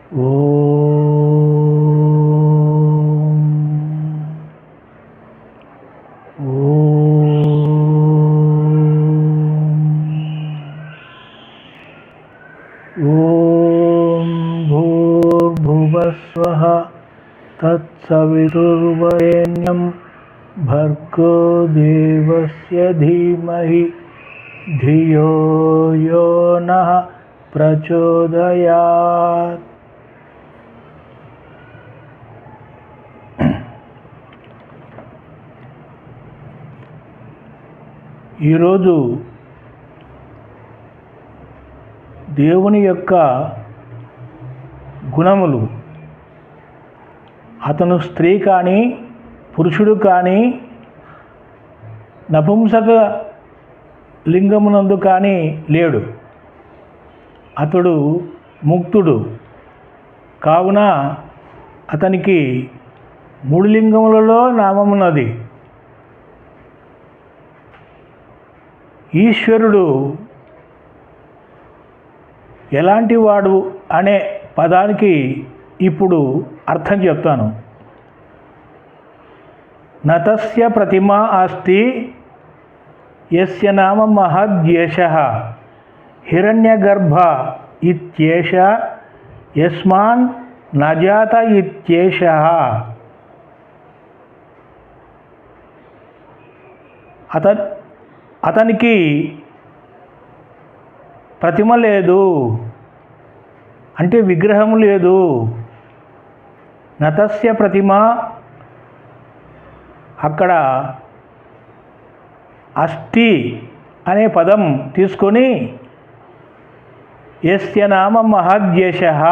ఓం భూర్భువస్వః తత్సవితుర్వరేణ్యం భర్గో దేవస్య ధీమహి ధియో యో నః ప్రచోదయాత్. ఈరోజు దేవుని యొక్క గుణములు, అతను స్త్రీ కానీ పురుషుడు కానీ నపుంసక లింగమునందు కానీ లేడు. అతడు ముక్తుడు కావున అతనికి మూడు లింగములలో నామమున్నది. ఈశ్వరుడు ఎలాంటి వాడు అనే పదానికి ఇప్పుడు అర్థం చెప్తాను. నతస్య ప్రతిమా అస్తి యస్య నామ మహద్యేషః హిరణ్యగర్భ ఇత్యేష యస్మాన్ నజాత ఇత్యేషః. అతనికి ప్రతిమ లేదు, అంటే విగ్రహం లేదు. నతస్య ప్రతిమ, అక్కడ అస్థి అనే పదం తీసుకొని యస్య నామ మహద్యేషః,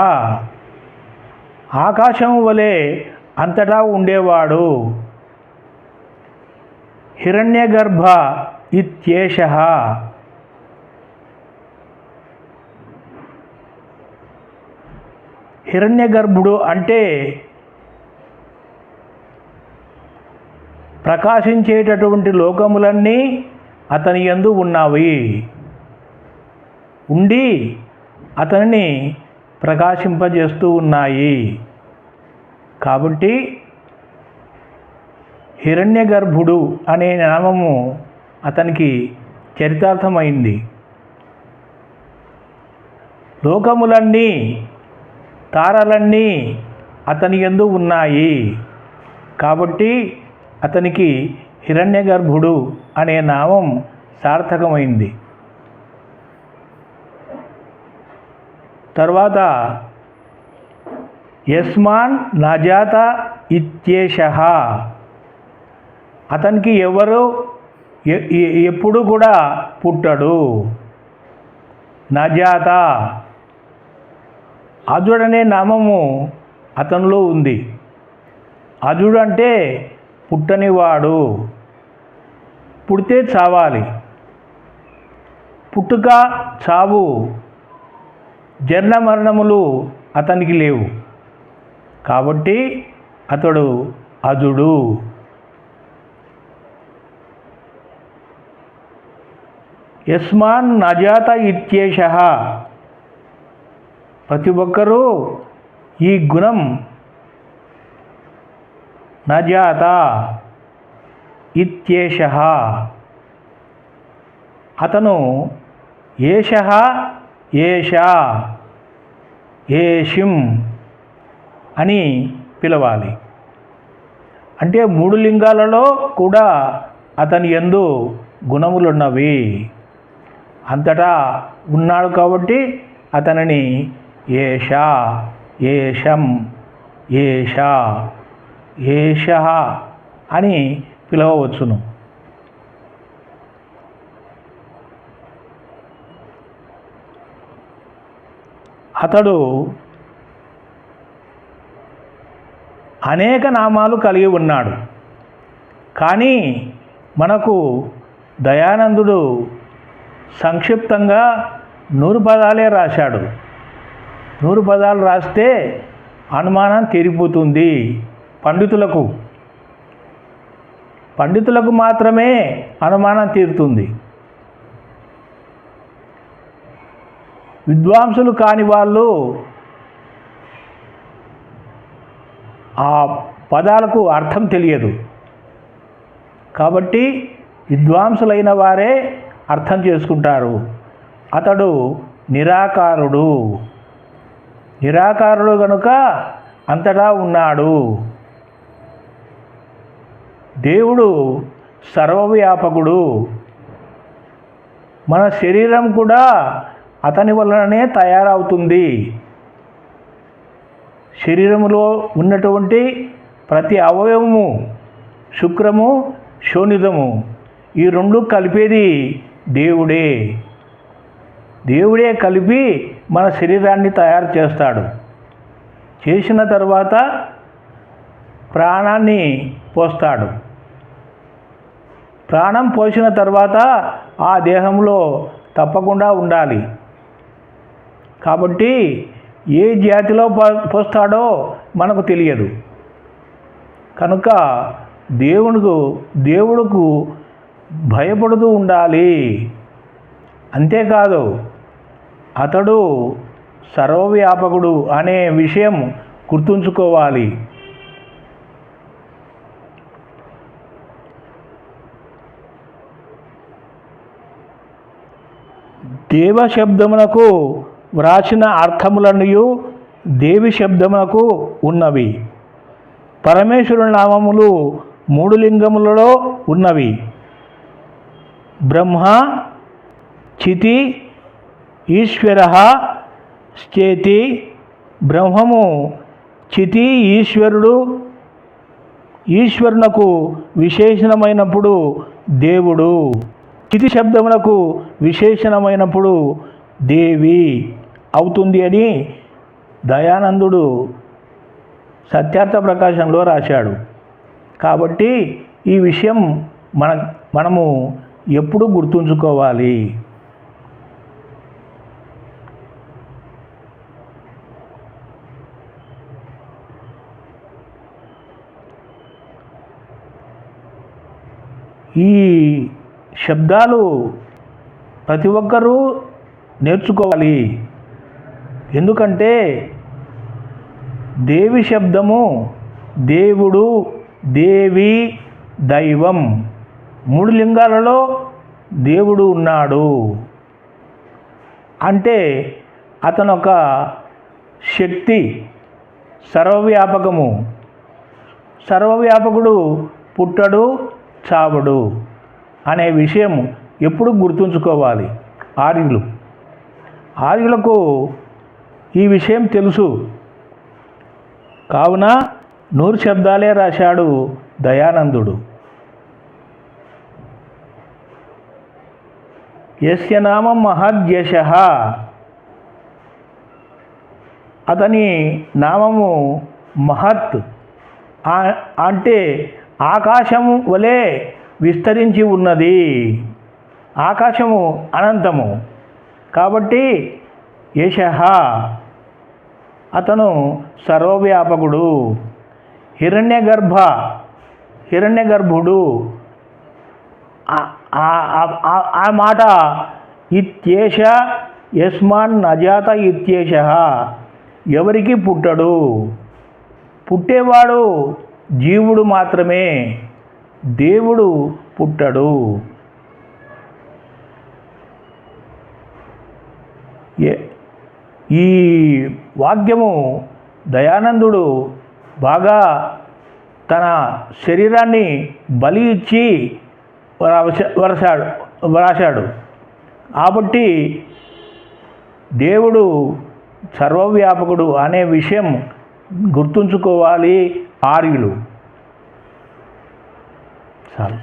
ఆకాశం వలె అంతటా ఉండేవాడు. హిరణ్యగర్భ ఇత్యేషః, హిరణ్యగర్భుడు అంటే ప్రకాశించేటటువంటి లోకములన్నీ అతని యందు ఉన్నవి, ఉండి అతనిని ప్రకాశింపజేస్తూ ఉన్నాయి. కాబట్టి హిరణ్యగర్భుడు అనే నామము అతనికి చరితార్థమైంది. లోకములన్నీ, తారలన్నీ అతని యందు ఉన్నాయి కాబట్టి అతనికి హిరణ్యగర్భుడు అనే నామం సార్థకమైంది. తర్వాత యస్మాన్ నజాత ఇత్యేషః, అతనికి ఎవరు ఎప్పుడు కూడా పుట్టడు. నజాత, అజుడనే నామము అతనిలో ఉంది. అజుడు అంటే పుట్టనివాడు, పుడితే చావాలి. పుట్టుక, చావు, జన్మ మరణములు అతనికి లేవు కాబట్టి అతడు అజుడు. యస్మాన్ నజాత ఇత్యేషః, ప్రతి ఒక్కరూ ఈ గుణం నజాత ఇత్యేషః, అతను ఏషః ఏషా ఏషిం అని పిలవాలి. అంటే మూడు లింగాలలో కూడా అతని యందు గుణములున్నవి, అంతటా ఉన్నాడు కాబట్టి అతనిని ఏషా, ఏషం, ఏషా, ఏషః అని పిలవవచ్చును. అతడు అనేక నామాలు కలిగి ఉన్నాడు. కానీ మనకు దయానందుడు సంక్షిప్తంగా 100 పదాలే రాశాడు. 100 పదాలు రాస్తే అనుమానం తీరిపోతుంది. పండితులకు మాత్రమే అనుమానం తీరుతుంది. విద్వాంసులు కాని వాళ్ళు ఆ పదాలకు అర్థం తెలియదు. కాబట్టి విద్వాంసులైన వారే అర్థం చేసుకుంటారు. అతడు నిరాకారుడు. నిరాకారుడు కనుక అంతటా ఉన్నాడు. దేవుడు సర్వవ్యాపకుడు. మన శరీరం కూడా అతని వలననే తయారవుతుంది. శరీరములో ఉన్నటువంటి ప్రతి అవయవము, శుక్రము, శోణితము, ఈ రెండు కలిపేది దేవుడే. దేవుడే కలిపి మన శరీరాన్ని తయారు చేస్తాడు. చేసిన తర్వాత ప్రాణాన్ని పోస్తాడు. ప్రాణం పోసిన తర్వాత ఆ దేహంలో తప్పకుండా ఉండాలి. కాబట్టి ఏ జాతిలో పోస్తాడో మనకు తెలియదు. కనుక దేవుడుకు భయపడుతూ ఉండాలి. అంతేకాదు అతడు సర్వవ్యాపకుడు అనే విషయం గుర్తుంచుకోవాలి. దేవ శబ్దమునకు వ్రాసిన అర్థములన్నయు దేవి శబ్దమునకు ఉన్నవి. పరమేశ్వరుని నామములు 3 లింగములలో ఉన్నవి. బ్రహ్మ, చితి, ఈశ్వర చేతి. బ్రహ్మము, చితి, ఈశ్వరుడు. ఈశ్వరునకు విశేషణమైనప్పుడు దేవుడు. చితి శబ్దమునకు విశేషణమైనప్పుడు దేవి అవుతుంది అని దయానందుడు సత్యార్థ ప్రకాశంలో రాశాడు. కాబట్టి ఈ విషయం మనము ఎప్పుడూ గుర్తుంచుకోవాలి. ఈ శబ్దాలు ప్రతి ఒక్కరూ నేర్చుకోవాలి. ఎందుకంటే దేవి శబ్దము దేవుడు, దేవి, దైవం 3 లింగాలలో దేవుడు ఉన్నాడు. అంటే అతను ఒక శక్తి, సర్వవ్యాపకము. సర్వవ్యాపకుడు పుట్టడు, చావడు అనే విషయం ఎప్పుడు గుర్తుంచుకోవాలి. ఆర్యులకు ఈ విషయం తెలుసు. కావున 100 శబ్దాలే రాశాడు దయానందుడు. యస్య నామం మహద్యశః, అతని నామము మహత్ అంటే ఆకాశము వలె విస్తరించి ఉన్నది. ఆకాశము అనంతము. కాబట్టి యశః అతను సర్వవ్యాపకుడు. హిరణ్యగర్భుడు ఆ మాట ఇత్యేష యస్మాన్ నజాత ఇత్యేషః, ఎవరికి పుట్టడు. పుట్టేవాడు జీవుడు మాత్రమే, దేవుడు పుట్టడు. ఈ వాక్యము దయానందుడు బాగా తన శరీరాన్ని బలి ఇచ్చి వ్రాశాడు. కాబట్టి దేవుడు సర్వవ్యాపకుడు అనే విషయం గుర్తుంచుకోవాలి ఆర్యులు. చాలు.